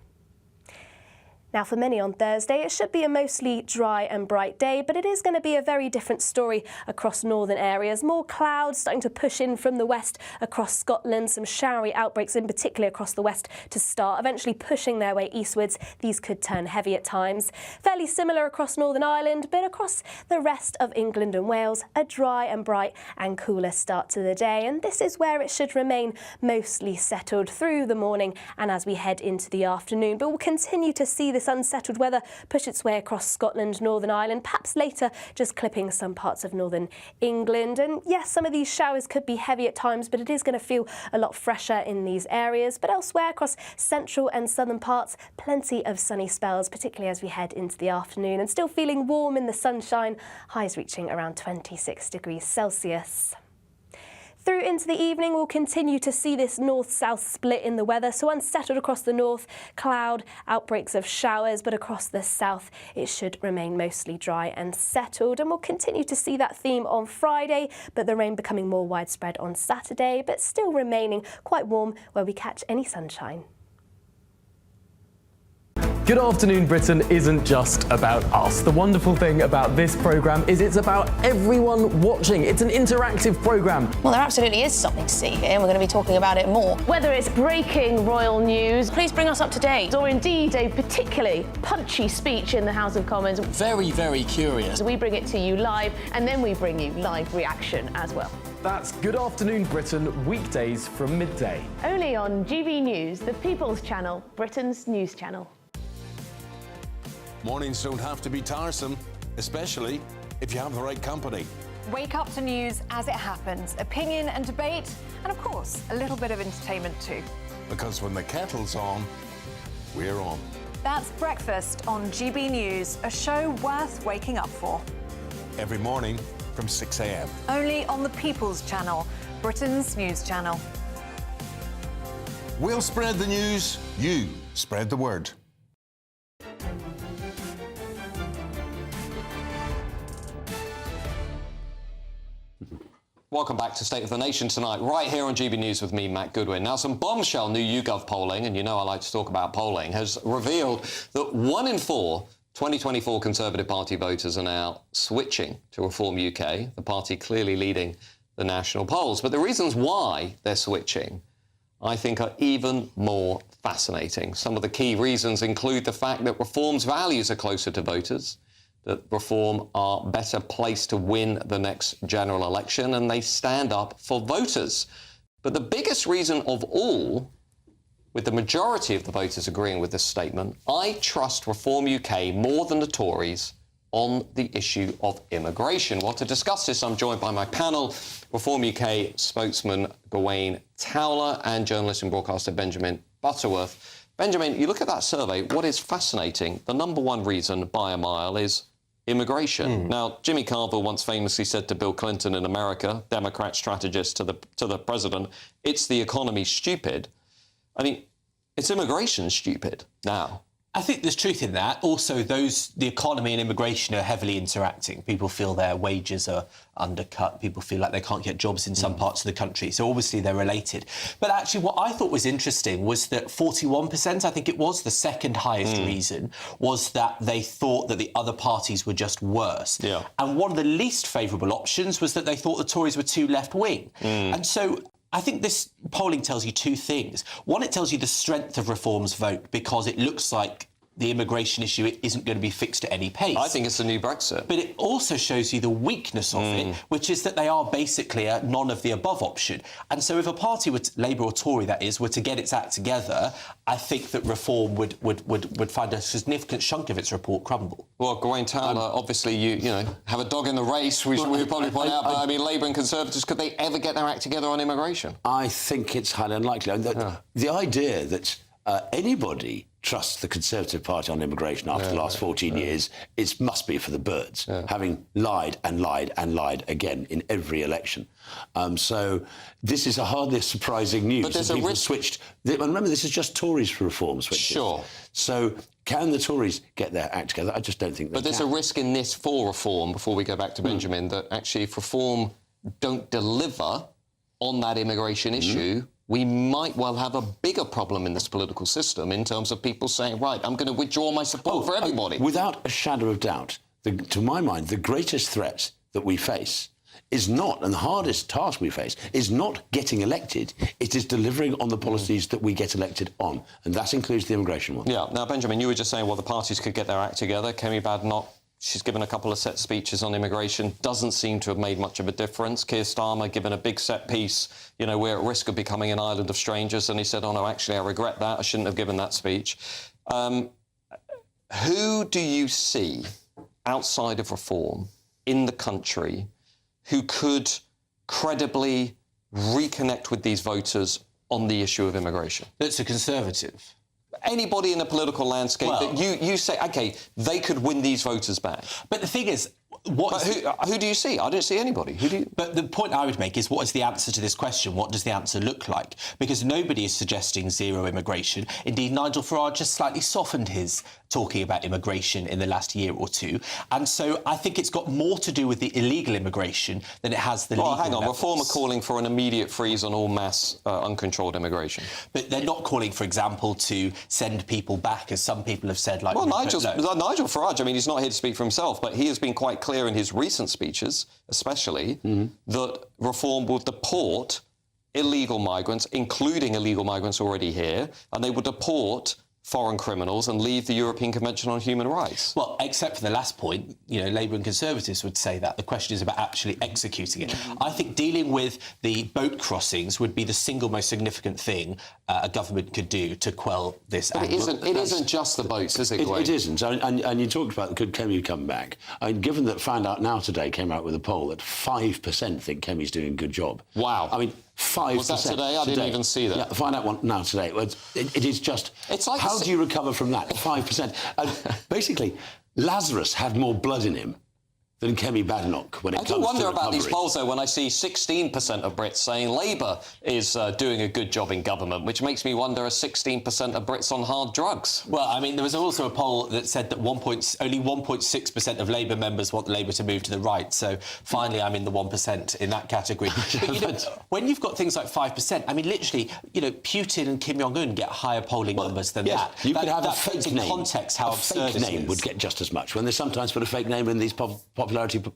Now, for many on Thursday, it should be a mostly dry and bright day, but it is going to be a very different story across northern areas. More clouds starting to push in from the west across Scotland, some showery outbreaks in particular across the west to start, eventually pushing their way eastwards. These could turn heavy at times. Fairly similar across Northern Ireland, but across the rest of England and Wales, a dry and bright and cooler start to the day. And this is where it should remain mostly settled through the morning and as we head into the afternoon. But we'll continue to see this unsettled weather push its way across Scotland, Northern Ireland, perhaps later just clipping some parts of northern England. And yes, some of these showers could be heavy at times, but it is going to feel a lot fresher in these areas. But elsewhere across central and southern parts, plenty of sunny spells, particularly as we head into the afternoon, and still feeling warm in the sunshine, highs reaching around 26 degrees Celsius. Through into the evening, we'll continue to see this north-south split in the weather, so unsettled across the north, cloud, outbreaks of showers, but across the south, it should remain mostly dry and settled. And we'll continue to see that theme on Friday, but the rain becoming more widespread on Saturday, but still remaining quite warm where we catch any sunshine. Good Afternoon Britain isn't just about us. The wonderful thing about this programme is it's about everyone watching. It's an interactive programme. Well, there absolutely is something to see here, and we're going to be talking about it more. Whether it's breaking royal news, please bring us up to date, or indeed a particularly punchy speech in the House of Commons. Very, very curious. We bring it to you live, and then we bring you live reaction as well. That's Good Afternoon Britain, weekdays from midday. Only on GB News, the People's Channel, Britain's news channel. Mornings don't have to be tiresome, especially if you have the right company. Wake up to news as it happens, opinion and debate, and of course, a little bit of entertainment too. Because when the kettle's on, we're on. That's Breakfast on GB News, a show worth waking up for. Every morning from 6 a.m. Only on the People's Channel, Britain's news channel. We'll spread the news, you spread the word. Welcome back to State of the Nation tonight, right here on GB News with me, Matt Goodwin. Now, some bombshell new YouGov polling, and you know I like to talk about polling, has revealed that 1 in 4 2024 Conservative Party voters are now switching to Reform UK, the party clearly leading the national polls. But the reasons why they're switching, I think, are even more fascinating. Some of the key reasons include the fact that Reform's values are closer to voters, that Reform are better placed to win the next general election, and they stand up for voters. But the biggest reason of all, with the majority of the voters agreeing with this statement, I trust Reform UK more than the Tories on the issue of immigration. Well, to discuss this, I'm joined by my panel, Reform UK spokesman Gawain Towler and journalist and broadcaster Benjamin Butterworth. Benjamin, you look at that survey, what is fascinating, the number one reason by a mile is immigration. Now, Jimmy Carville once famously said to Bill Clinton in America, Democrat strategist to the president, it's the economy, stupid. I mean, it's immigration stupid now. I think there's truth in that. Also, the economy and immigration are heavily interacting. People feel their wages are undercut. People feel like they can't get jobs in some parts of the country. So obviously they're related. But actually what I thought was interesting was that 41%, I think it was, the second highest reason, was that they thought that the other parties were just worse. Yeah. And one of the least favourable options was that they thought the Tories were too left-wing. And so I think this polling tells you two things. One, it tells you the strength of Reform's vote, because it looks like the immigration issue isn't going to be fixed at any pace. I think it's the new Brexit. But it also shows you the weakness of it, which is that they are basically a none of the above option. And so if a party, Labour or Tory that is, were to get its act together, I think that Reform would find a significant chunk of its report crumble. Well, Gawain Towler, obviously you know, have a dog in the race, we should probably point out, but I mean, Labour and Conservatives, could they ever get their act together on immigration? I think it's highly unlikely. The idea that anybody trusts the Conservative Party on immigration after the last 14 years, it must be for the birds, having lied and lied and lied again in every election. So this is hardly surprising news. But there's a risk. Switched. Remember, this is just Tories for Reform switches. Sure. So can the Tories get their act together? I just don't think they can. But there's a risk in this for Reform, before we go back to Benjamin, that actually if Reform don't deliver on that immigration issue, we might well have a bigger problem in this political system in terms of people saying, right, I'm going to withdraw my support for everybody. Without a shadow of doubt, to my mind, the greatest threat that we face is not, and the hardest task we face, is not getting elected. It is delivering on the policies that we get elected on, and that includes the immigration one. Yeah. Now, Benjamin, you were just saying, well, the parties could get their act together. Kemi Badenoch, she's given a couple of set speeches on immigration, doesn't seem to have made much of a difference. Keir Starmer given a big set piece, you know, we're at risk of becoming an island of strangers, and he said, oh, no, actually, I regret that. I shouldn't have given that speech. Who do you see outside of Reform in the country who could credibly reconnect with these voters on the issue of immigration? That's a Conservative. Anybody in the political landscape that you say, OK, they could win these voters back. But the thing is, who do you see? I don't see anybody. Who do you... But the point I would make is, what is the answer to this question? What does the answer look like? Because nobody is suggesting zero immigration. Indeed, Nigel Farage has slightly softened his talking about immigration in the last year or two. And so I think it's got more to do with the illegal immigration than it has the legal. Hang on, levels. Reform are calling for an immediate freeze on all mass uncontrolled immigration. But they're not calling, for example, to send people back, as some people have said. Like, well, Nigel Farage, I mean, he's not here to speak for himself, but he has been quite clear in his recent speeches, especially, that Reform will deport illegal migrants, including illegal migrants already here, and they will deport foreign criminals and leave the European Convention on Human Rights. Well, except for the last point, you know, Labour and Conservatives would say that. The question is about actually executing it. I think dealing with the boat crossings would be the single most significant thing a government could do to quell this. But it isn't just the boats, is it, Gawain? It isn't. And you talked about could Kemi come back. I mean, given that Found Out Now today came out with a poll that 5% think Kemi's doing a good job. Wow. I mean, 5%. Was that today? I didn't even see that. Yeah, Find Out Now today. It is just... It's like how do you recover from that? 5%. Basically, Lazarus had more blood in him than Kemi Badenoch when it comes to recovery. I do wonder about these polls, though, when I see 16% of Brits saying Labour is doing a good job in government, which makes me wonder, are 16% of Brits on hard drugs? Well, I mean, there was also a poll that said that only 1.6% of Labour members want Labour to move to the right. So finally, I'm in the 1% in that category. But, you know, when you've got things like 5%, I mean, literally, you know, Putin and Kim Jong-un get higher polling numbers than that. You could have that a fake puts name. In context how absurd a fake name would get just as much. When they sometimes put a fake name in these popularity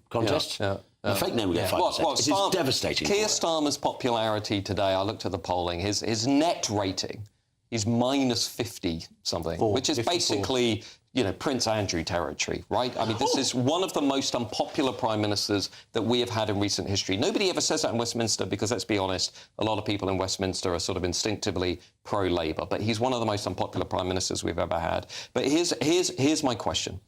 contests, a fake name would get 5%. It is devastating. Keir Starmer's popularity today, I looked at the polling, his net rating is minus 50-something, which is 54. Basically, you know, Prince Andrew territory, right? I mean, this is one of the most unpopular prime ministers that we have had in recent history. Nobody ever says that in Westminster because, let's be honest, a lot of people in Westminster are sort of instinctively pro-Labour, but he's one of the most unpopular prime ministers we've ever had. But here's my question.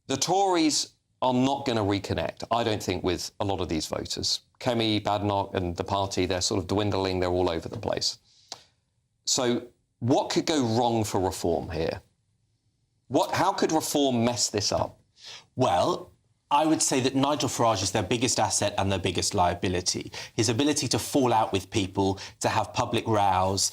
The Tories are not going to reconnect, I don't think, with a lot of these voters. Kemi Badenoch and the party, they're sort of dwindling, they're all over the place. So what could go wrong for Reform here? How could Reform mess this up? Well, I would say that Nigel Farage is their biggest asset and their biggest liability. His ability to fall out with people, to have public rows,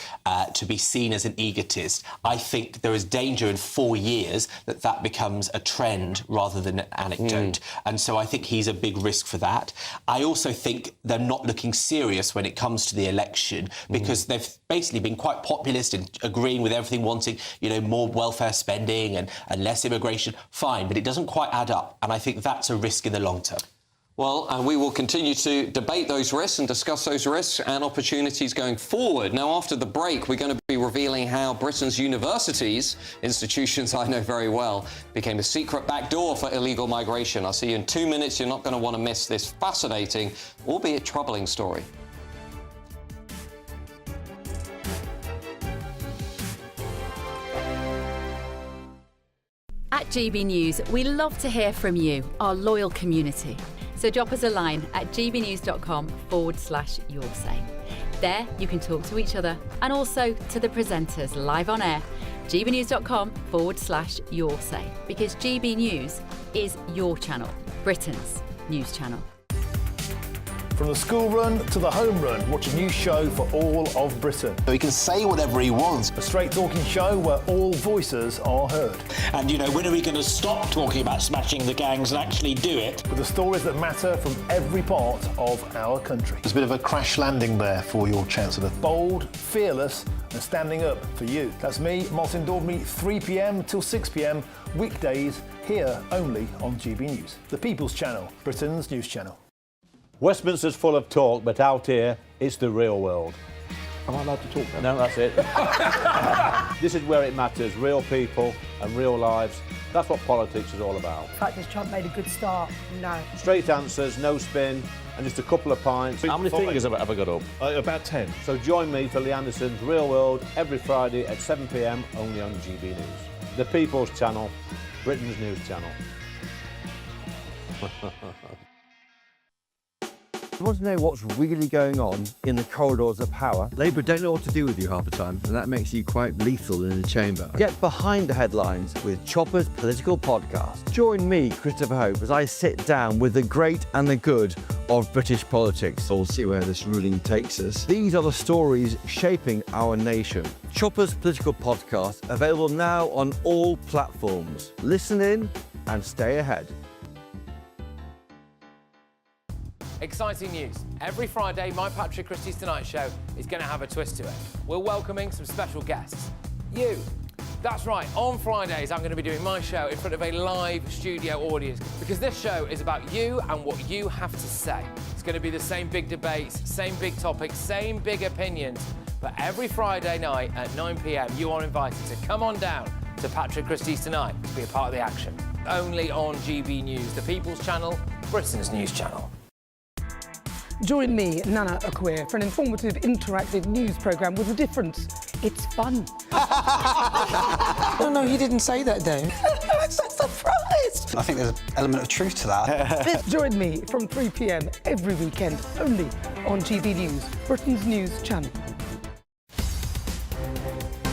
to be seen as an egotist. I think there is danger in 4 years that that becomes a trend rather than an anecdote. And so I think he's a big risk for that. I also think they're not looking serious when it comes to the election because they've basically been quite populist in agreeing with everything, wanting, you know, more welfare spending and less immigration. Fine, but it doesn't quite add up. And I think that's a risk in the long term. Well, and we will continue to debate those risks and discuss those risks and opportunities going forward. Now, after the break, we're going to be revealing how Britain's universities, institutions I know very well, became a secret backdoor for illegal migration. I'll see you in 2 minutes. You're not going to want to miss this fascinating, albeit troubling story. At GB News, we love to hear from you, our loyal community. So drop us a line at gbnews.com/yoursay. There you can talk to each other and also to the presenters live on air. gbnews.com/yoursay, because GB News is your channel, Britain's news channel. From the school run to the home run, watch a new show for all of Britain. So he can say whatever he wants. A straight talking show where all voices are heard. And, you know, when are we going to stop talking about smashing the gangs and actually do it? With the stories that matter from every part of our country. There's a bit of a crash landing there for your Chancellor. Bold, fearless and standing up for you. That's me, Martin Daubney, 3 p.m. till 6 p.m, weekdays, here only on GB News. The People's Channel, Britain's news channel. Westminster's full of talk, but out here, it's the real world. Am I allowed to talk then? No, that's it. This is where it matters, real people and real lives. That's what politics is all about. The fact has Trump made a good start? No. Straight answers, no spin, and just a couple of pints. How many fingers have I got up? About 10. So join me for Lee Anderson's Real World every Friday at 7 p.m, only on GB News. The People's Channel, Britain's news channel. You want to know what's really going on in the corridors of power? Labour don't know what to do with you half the time, and that makes you quite lethal in the chamber. Get behind the headlines with Chopper's Political Podcast. Join me, Christopher Hope, as I sit down with the great and the good of British politics. We'll see where this ruling takes us. These are the stories shaping our nation. Chopper's Political Podcast, available now on all platforms. Listen in and stay ahead. Exciting news. Every Friday, my Patrick Christie's Tonight Show is going to have a twist to it. We're welcoming some special guests. You. That's right, on Fridays I'm going to be doing my show in front of a live studio audience because this show is about you and what you have to say. It's going to be the same big debates, same big topics, same big opinions, but every Friday night at 9 p.m. you are invited to come on down to Patrick Christie's Tonight to be a part of the action. Only on GB News, the People's Channel, Britain's news channel. Join me, Nana Akwe, for an informative, interactive news programme with a difference. It's fun. No, he didn't say that, Dave. I'm so surprised. I think there's an element of truth to that. Join me from 3 p.m. every weekend, only on GB News, Britain's news channel.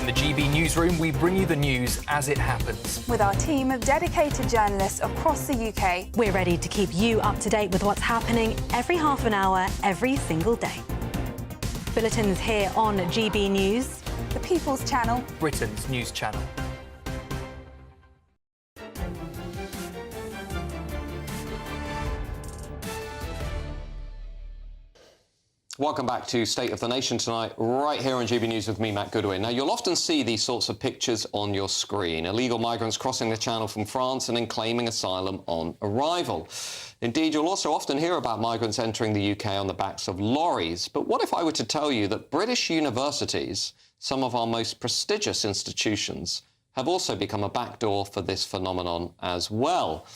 In the GB Newsroom, we bring you the news as it happens. With our team of dedicated journalists across the UK, we're ready to keep you up to date with what's happening every half an hour, every single day. Bulletins here on GB News, the People's Channel, Britain's news channel. Welcome back to State of the Nation tonight, right here on GB News with me, Matt Goodwin. Now, you'll often see these sorts of pictures on your screen. Illegal migrants crossing the Channel from France and then claiming asylum on arrival. Indeed, you'll also often hear about migrants entering the UK on the backs of lorries. But what if I were to tell you that British universities, some of our most prestigious institutions, have also become a backdoor for this phenomenon as well?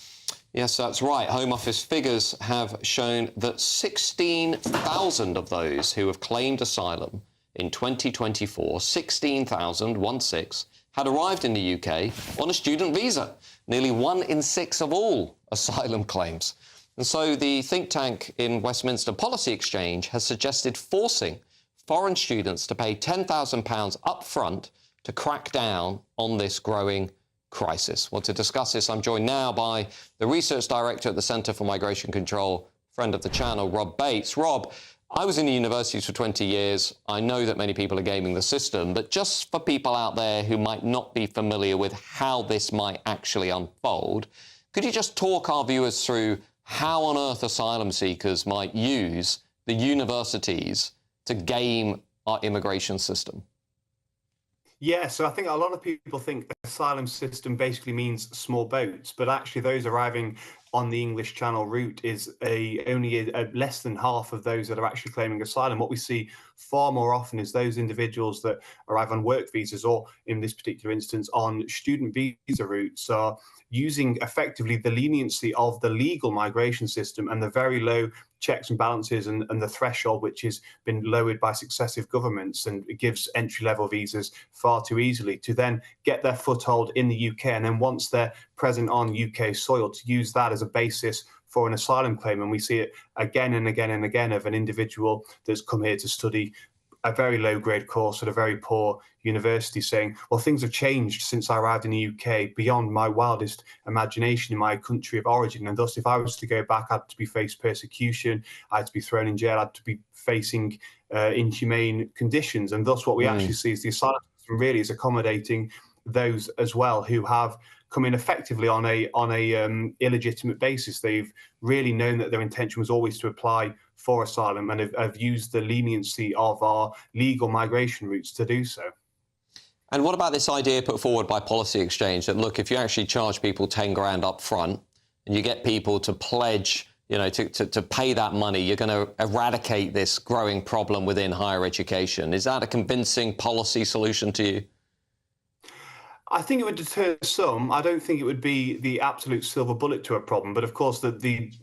Yes, that's right. Home Office figures have shown that 16,000 of those who have claimed asylum in 2024, 16,016, had arrived in the UK on a student visa. Nearly 1 in 6 of all asylum claims. And so the think tank in Westminster Policy Exchange has suggested forcing foreign students to pay £10,000 up front to crack down on this growing crisis. Well, to discuss this, I'm joined now by the Research Director at the Centre for Migration Control, friend of the channel, Rob Bates. Rob, I was in the universities for 20 years. I know that many people are gaming the system, but just for people out there who might not be familiar with how this might actually unfold, could you just talk our viewers through how on earth asylum seekers might use the universities to game our immigration system? Yeah, so I think a lot of people think the asylum system basically means small boats, but actually those arriving on the English Channel route is only less than half of those that are actually claiming asylum. What we see far more often is those individuals that arrive on work visas, or in this particular instance on student visa routes, are using effectively the leniency of the legal migration system and the very low checks and balances and the threshold which has been lowered by successive governments, and it gives entry-level visas far too easily to then get their foothold in the UK, and then once they're present on UK soil, to use that as a basis for an asylum claim. And we see it again and again and again of an individual that's come here to study a very low-grade course at a very poor university saying, well, things have changed since I arrived in the UK beyond my wildest imagination in my country of origin. And thus, if I was to go back, I'd to be faced persecution, I had to be thrown in jail, I had to be facing inhumane conditions. And thus, what we actually see is the asylum system really is accommodating those as well who have come in effectively on a illegitimate basis. They've really known that their intention was always to apply for asylum, and have used the leniency of our legal migration routes to do so. And what about this idea put forward by Policy Exchange that, look, if you actually charge people 10 grand up front and you get people to pledge, you know, to pay that money, you're going to eradicate this growing problem within higher education? Is that a convincing policy solution to you? I think it would deter some. I don't think it would be the absolute silver bullet to a problem. But of course,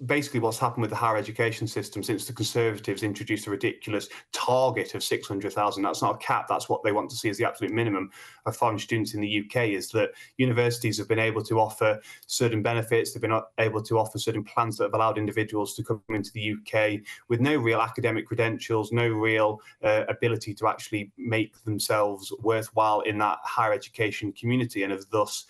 basically what's happened with the higher education system since the Conservatives introduced a ridiculous target of 600,000, that's not a cap, that's what they want to see as the absolute minimum of foreign students in the UK, is that universities have been able to offer certain benefits, they've been able to offer certain plans that have allowed individuals to come into the UK with no real academic credentials, no real ability to actually make themselves worthwhile in that higher education community, and have thus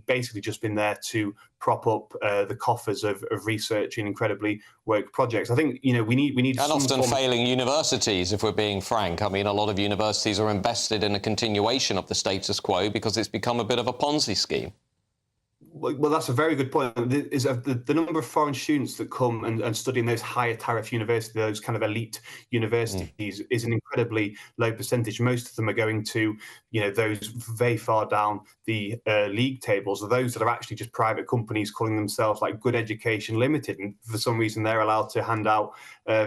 basically just been there to prop up the coffers of research in incredibly woke projects. I think, you know, we need and often failing universities, if we're being frank. I mean, a lot of universities are invested in a continuation of the status quo because it's become a bit of a Ponzi scheme. Well, that's a very good point. The number of foreign students that come and study in those higher tariff universities, those kind of elite universities, is an incredibly low percentage. Most of them are going to, you know, those very far down the league tables, or those that are actually just private companies calling themselves like Good Education Limited, and for some reason they're allowed to hand out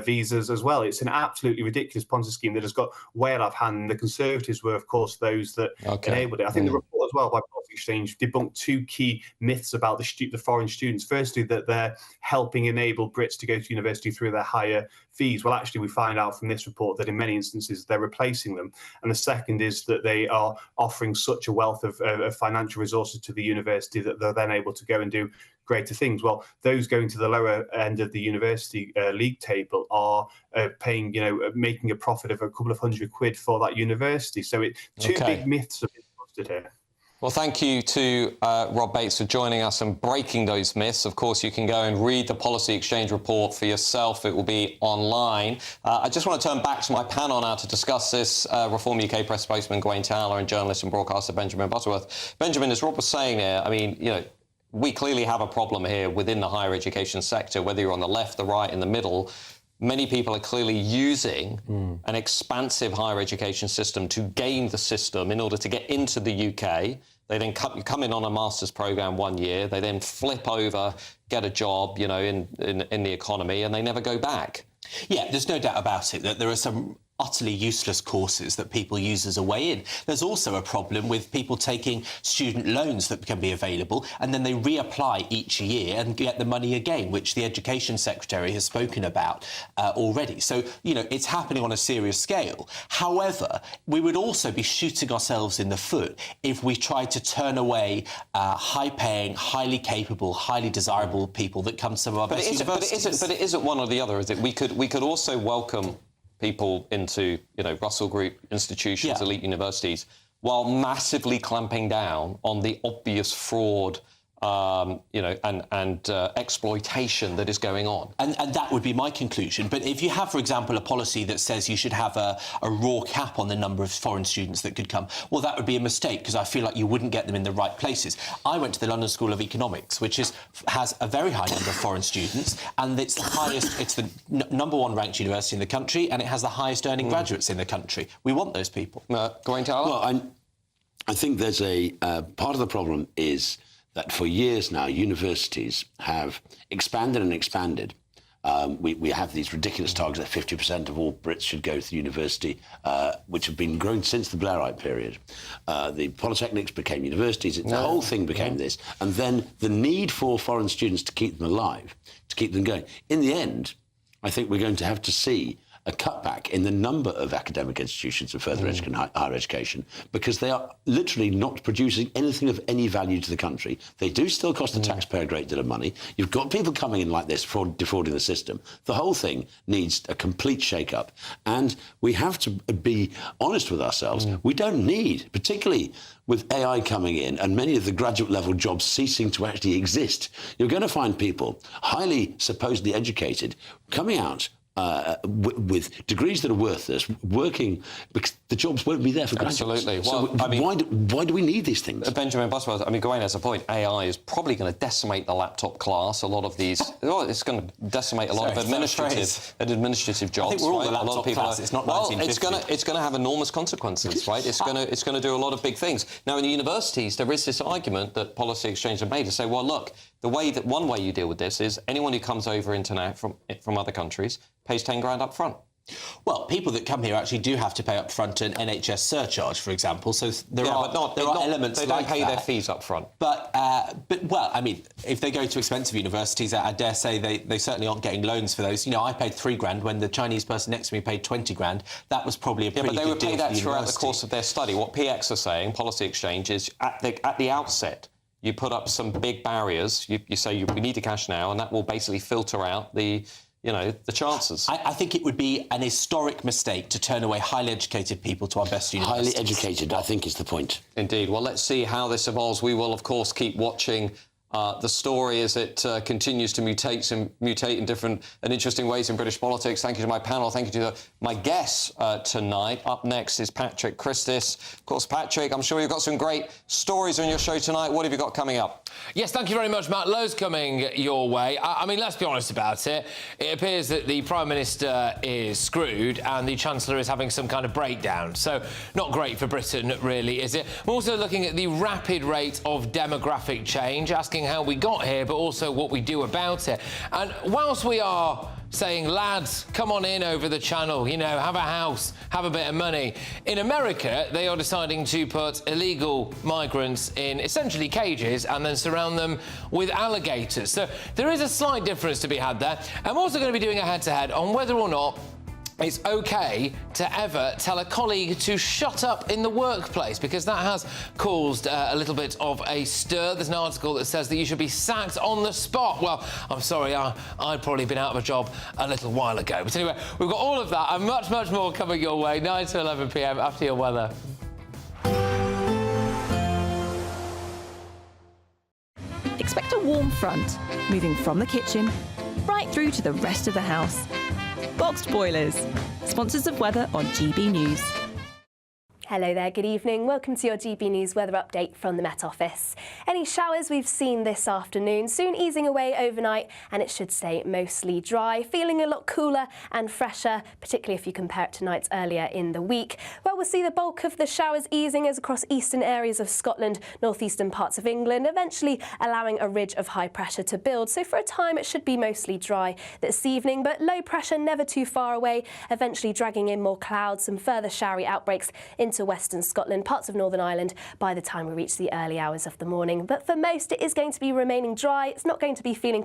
visas as well. It's an absolutely ridiculous Ponzi scheme that has got way out of hand. The Conservatives were, of course, those that enabled it. I think the report as well by Policy Exchange debunked two key myths about the foreign students. Firstly, that they're helping enable Brits to go to university through their higher fees. Well, actually, we find out from this report that in many instances they're replacing them. And the second is that they are offering such a wealth of financial resources to the university that they're then able to go and do greater things. Well, those going to the lower end of the university league table are paying, you know, making a profit of a couple of £100 for that university. So two big myths have been busted here. Well, thank you to Rob Bates for joining us and breaking those myths. Of course, you can go and read the Policy Exchange report for yourself. It will be online. I just want to turn back to my panel now to discuss this. Reform UK press spokesman Gwaine Towler and journalist and broadcaster Benjamin Butterworth. Benjamin, as Rob was saying there, I mean, you know, we clearly have a problem here within the higher education sector, whether you're on the left, the right, in the middle. Many people are clearly using an expansive higher education system to game the system in order to get into the UK. They then come in on a master's programme 1 year. They then flip over, get a job, you know, in the economy, and they never go back. Yeah, there's no doubt about it that there are some utterly useless courses that people use as a way in. There's also a problem with people taking student loans that can be available, and then they reapply each year and get the money again, which the Education Secretary has spoken about already. So, you know, it's happening on a serious scale. However, we would also be shooting ourselves in the foot if we tried to turn away high-paying, highly capable, highly desirable people that come to some of our best universities. But it isn't one or the other, is it? We could also welcome people into, you know, Russell Group institutions, elite universities, while massively clamping down on the obvious fraud, and exploitation that is going on. And that would be my conclusion. But if you have, for example, a policy that says you should have a raw cap on the number of foreign students that could come, well, that would be a mistake, because I feel like you wouldn't get them in the right places. I went to the London School of Economics, which has a very high number of foreign students, and it's the highest, it's the number one ranked university in the country, and it has the highest earning graduates in the country. We want those people. Going to Alan? Well, I think there's a part of the problem is that for years now, universities have expanded and expanded. We have these ridiculous targets that 50% of all Brits should go to university, which have been growing since the Blairite period. The polytechnics became universities. The whole thing became this. And then the need for foreign students to keep them alive, to keep them going. In the end, I think we're going to have to see a cutback in the number of academic institutions of further education, higher education, because they are literally not producing anything of any value to the country. They do still cost the taxpayer a great deal of money. You've got people coming in like this, defrauding the system. The whole thing needs a complete shake-up. And we have to be honest with ourselves. We don't need, particularly with AI coming in and many of the graduate level jobs ceasing to actually exist, you're going to find people highly supposedly educated coming out with degrees that are worthless, working because the jobs won't be there for graduates. Absolutely. So why do we need these things? Benjamin Butterworth, I mean, Gawain has a point. AI is probably going to decimate the laptop class. A lot of these, it's going to decimate a lot of administrative jobs. I think we're all right? the laptop a lot of people class. It's not 1950. It's going to have enormous consequences, right? It's going to do a lot of big things. Now, in the universities, there is this argument that Policy Exchange have made to say, well, look, one way you deal with this is anyone who comes over from other countries pays 10 grand up front. Well, people that come here actually do have to pay up front an NHS surcharge, for example. So there are elements they like don't pay that. their fees up front. But well, I mean, if they go to expensive universities, I dare say they certainly aren't getting loans for those. You know, I paid 3 grand when the Chinese person next to me paid 20 grand. That was probably a pretty good deal. But they would pay that for throughout the course of their study. What PX are saying, Policy Exchange, is at the outset, you put up some big barriers. You say we need the cash now, and that will basically filter out the chances. I think it would be an historic mistake to turn away highly educated people to our best universities. Highly educated, I think, is the point. Indeed. Well, let's see how this evolves. We will, of course, keep watching the story as it continues to mutate in different and interesting ways in British politics. Thank you to my panel. Thank you to my guests tonight. Up next is Patrick Christis. Of course, Patrick, I'm sure you've got some great stories on your show tonight. What have you got coming up? Yes, thank you very much, Matt. Loads coming your way. I mean, let's be honest about it. It appears that the Prime Minister is screwed and the Chancellor is having some kind of breakdown. So, not great for Britain, really, is it? We're also looking at the rapid rate of demographic change, asking how we got here, but also what we do about it. And whilst we are saying, lads, come on in over the channel, you know, have a house, have a bit of money. In America, they are deciding to put illegal migrants in essentially cages and then surround them with alligators. So there is a slight difference to be had there. I'm also going to be doing a head-to-head on whether or not it's OK to ever tell a colleague to shut up in the workplace, because that has caused a little bit of a stir. There's an article that says that you should be sacked on the spot. Well, I'm sorry, I'd probably been out of a job a little while ago. But anyway, we've got all of that and much, much more coming your way, 9 to 11 p.m. after your weather. Expect a warm front, moving from the kitchen right through to the rest of the house. Boxed Boilers, sponsors of weather on GB News. Hello there, good evening. Welcome to your GB News weather update from the Met Office. Any showers we've seen this afternoon, soon easing away overnight, and it should stay mostly dry, feeling a lot cooler and fresher, particularly if you compare it to nights earlier in the week. Well, we'll see the bulk of the showers easing as across eastern areas of Scotland, northeastern parts of England, eventually allowing a ridge of high pressure to build. So for a time, it should be mostly dry this evening, but low pressure never too far away, eventually dragging in more clouds and further showery outbreaks into western Scotland, parts of Northern Ireland by the time we reach the early hours of the morning. But for most, it is going to be remaining dry. It's not going to be feeling